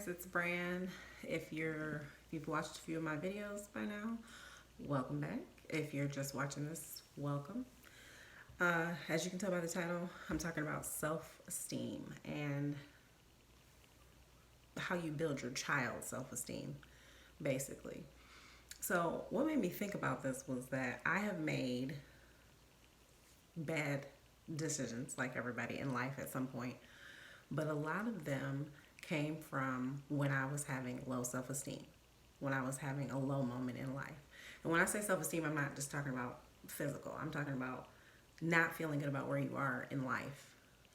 it's Bran. If you've watched a few of my videos by now, welcome back. If you're just watching this, welcome. As you can tell by the title, I'm talking about self-esteem and how you build your child's self-esteem, basically. So, what made me think about this was that I have made bad decisions, like everybody in life at some point, but a lot of them came from when I was having low self esteem, when I was having a low moment in life. And when I say self esteem, I'm not just talking about physical, I'm talking about not feeling good about where you are in life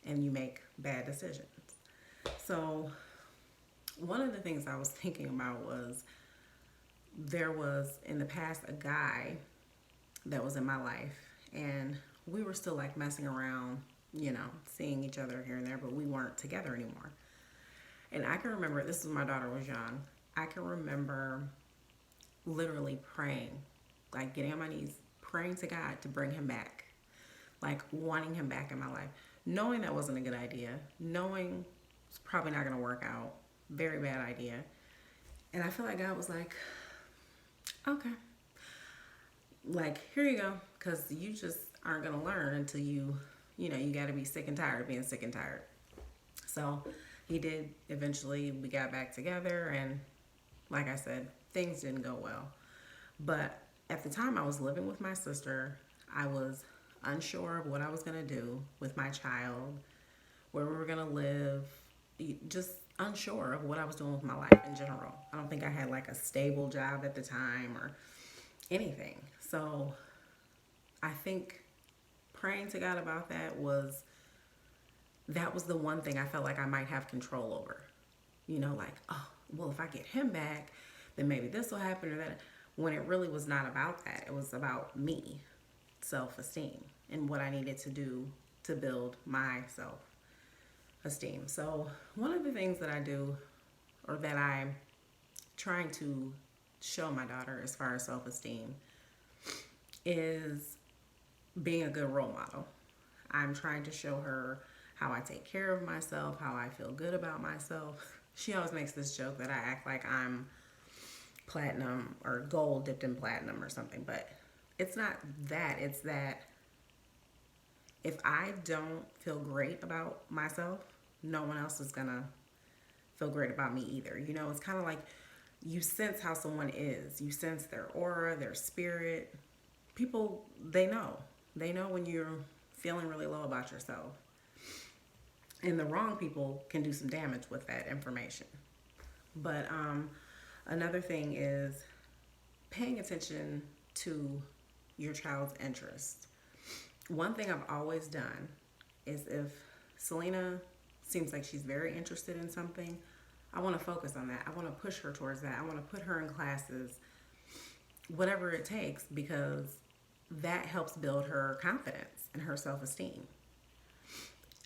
and you make bad decisions. So, one of the things I was thinking about was there was in the past a guy that was in my life, and we were still like messing around, seeing each other here and there, but we weren't together anymore. And I can remember, this was my daughter was young. I can remember literally praying, like getting on my knees, praying to God to bring him back, like wanting him back in my life, knowing that wasn't a good idea, knowing it's probably not going to work out, very bad idea. And I feel like God was like, okay, like, here you go, because you just aren't going to learn until you got to be sick and tired of being sick and tired. So he did. Eventually, we got back together, and like I said, things didn't go well. But at the time, I was living with my sister. I was unsure of what I was going to do with my child, where we were going to live, just unsure of what I was doing with my life in general. I don't think I had like a stable job at the time or anything. So I think praying to God about that was the one thing I felt like I might have control over. Like, oh, well, if I get him back, then maybe this will happen or that. When it really was not about that. It was about me, self-esteem, and what I needed to do to build my self-esteem. So one of the things that I do, or that I'm trying to show my daughter as far as self-esteem, is being a good role model. I'm trying to show her how I take care of myself, how I feel good about myself. She always makes this joke that I act like I'm platinum or gold dipped in platinum or something, but it's not that. It's that if I don't feel great about myself, no one else is gonna feel great about me either. It's kind of like you sense how someone is. You sense their aura, their spirit. People, they know. They know when you're feeling really low about yourself. And the wrong people can do some damage with that information. But another thing is paying attention to your child's interest. One thing I've always done is if Selena seems like she's very interested in something, I want to focus on that. I want to push her towards that. I want to put her in classes, whatever it takes, because that helps build her confidence and her self-esteem.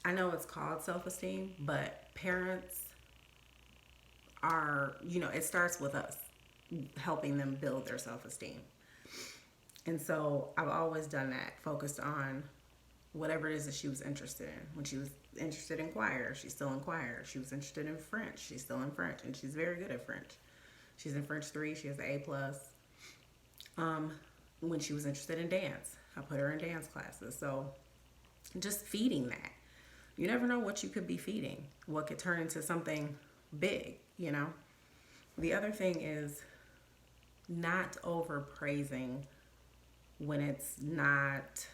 I know it's called self-esteem, but parents it starts with us helping them build their self-esteem. And so I've always done that, focused on whatever it is that she was interested in. When she was interested in choir, she's still in choir. She was interested in French, she's still in French, and she's very good at French. She's in French 3, she has an A+. When she was interested in dance, I put her in dance classes. So just feeding that. You never know what you could be feeding, what could turn into something big. The other thing is not overpraising when it's not,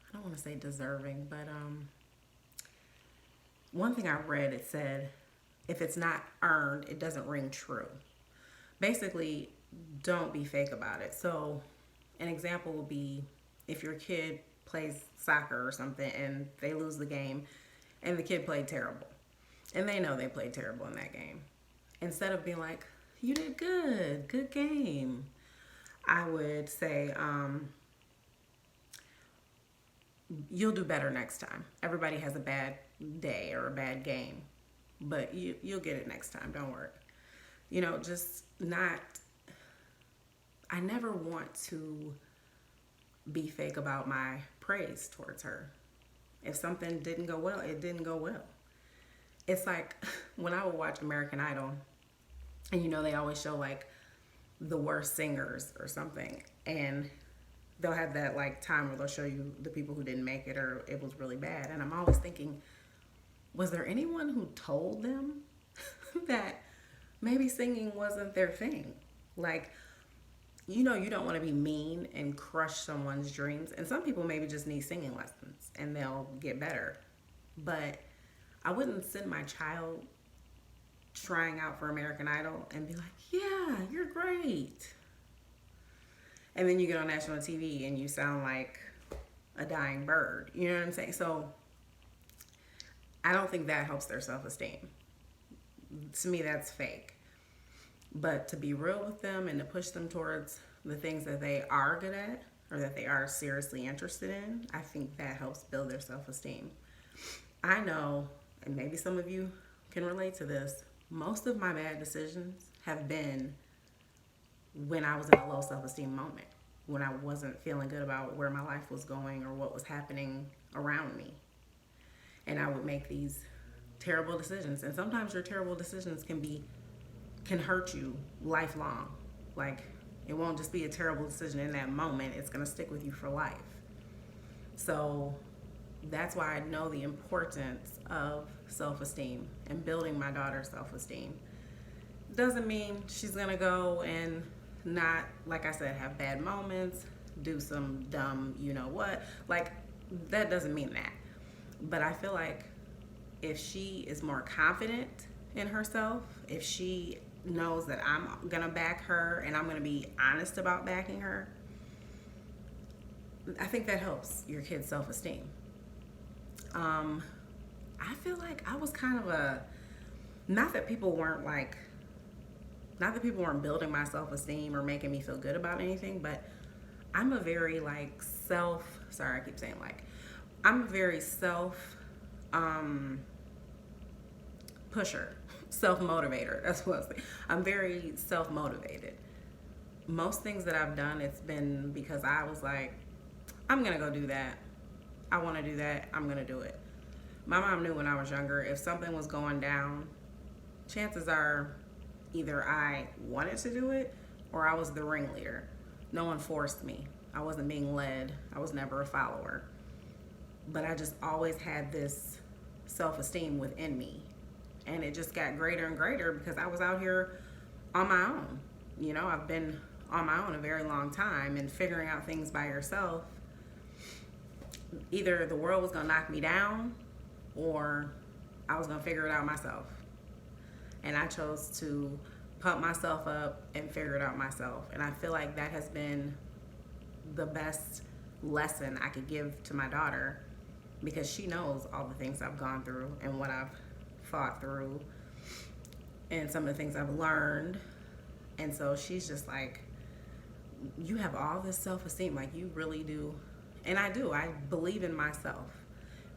I don't want to say deserving, but one thing I read, it said, if it's not earned, it doesn't ring true. Basically, don't be fake about it. So an example would be if your kid plays soccer or something and they lose the game and the kid played terrible and they know they played terrible in that game. Instead of being like, you did good game, I would say, you'll do better next time. Everybody has a bad day or a bad game, but you'll get it next time. Don't worry. Just not, I never want to be fake about my praise towards her. If something didn't go well, it didn't go well. It's like when I would watch American Idol, And they always show like the worst singers or something. And they'll have that like time where they'll show you the people who didn't make it or it was really bad. And I'm always thinking, was there anyone who told them that maybe singing wasn't their thing? Like, you don't want to be mean and crush someone's dreams. And some people maybe just need singing lessons and they'll get better. But I wouldn't send my child trying out for American Idol and be like, yeah, you're great. And then you get on national TV and you sound like a dying bird. You know what I'm saying? So I don't think that helps their self-esteem. To me, that's fake. But to be real with them and to push them towards the things that they are good at or that they are seriously interested in, I think that helps build their self-esteem. I know, and maybe some of you can relate to this, most of my bad decisions have been when I was in a low self-esteem moment, when I wasn't feeling good about where my life was going or what was happening around me. And I would make these terrible decisions. And sometimes your terrible decisions can hurt you lifelong. Like, it won't just be a terrible decision in that moment. It's going to stick with you for life. So that's why I know the importance of self-esteem and building my daughter's self-esteem. Doesn't mean she's going to go and not, like I said, have bad moments, do some dumb, what. Like, that doesn't mean that. But I feel like if she is more confident in herself, if she knows that I'm gonna back her and I'm gonna be honest about backing her, I think that helps your kid's self-esteem. I feel like I was kind of not that people weren't building my self-esteem or making me feel good about anything, but I'm a very I'm a very pusher, self-motivator. That's what I was saying. I'm very self-motivated. Most things that I've done, it's been because I was like, I'm going to go do that. I want to do that. I'm going to do it. My mom knew when I was younger, if something was going down, chances are either I wanted to do it or I was the ringleader. No one forced me. I wasn't being led. I was never a follower. But I just always had this self-esteem within me. And it just got greater and greater because I was out here on my own. I've been on my own a very long time, and figuring out things by yourself, either the world was going to knock me down or I was going to figure it out myself. And I chose to pump myself up and figure it out myself. And I feel like that has been the best lesson I could give to my daughter, because she knows all the things I've gone through and what I've fought through and some of the things I've learned. And so she's just like, you have all this self-esteem, like you really do. And I do. I believe in myself.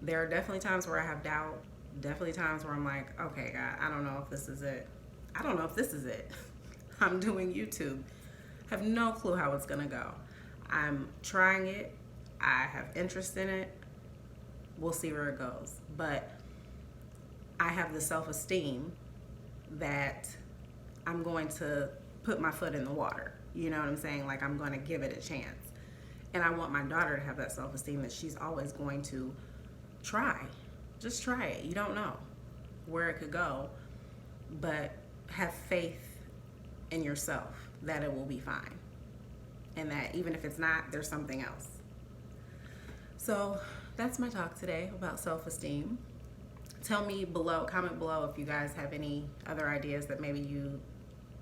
There are definitely times where I have doubt, definitely times where I'm like, okay, God, I don't know if this is it. I'm doing YouTube. Have no clue how it's gonna go. I'm trying it. I have interest in it. We'll see where it goes. But I have the self-esteem that I'm going to put my foot in the water. You know what I'm saying? Like, I'm going to give it a chance. And I want my daughter to have that self-esteem that she's always going to try. Just try it. You don't know where it could go, but have faith in yourself that it will be fine. And that even if it's not, there's something else. So that's my talk today about self-esteem. Tell me below, comment below if you guys have any other ideas that maybe you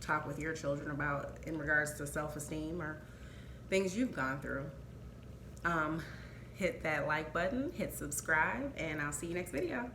talk with your children about in regards to self-esteem or things you've gone through. Hit that like button, hit subscribe, and I'll see you next video.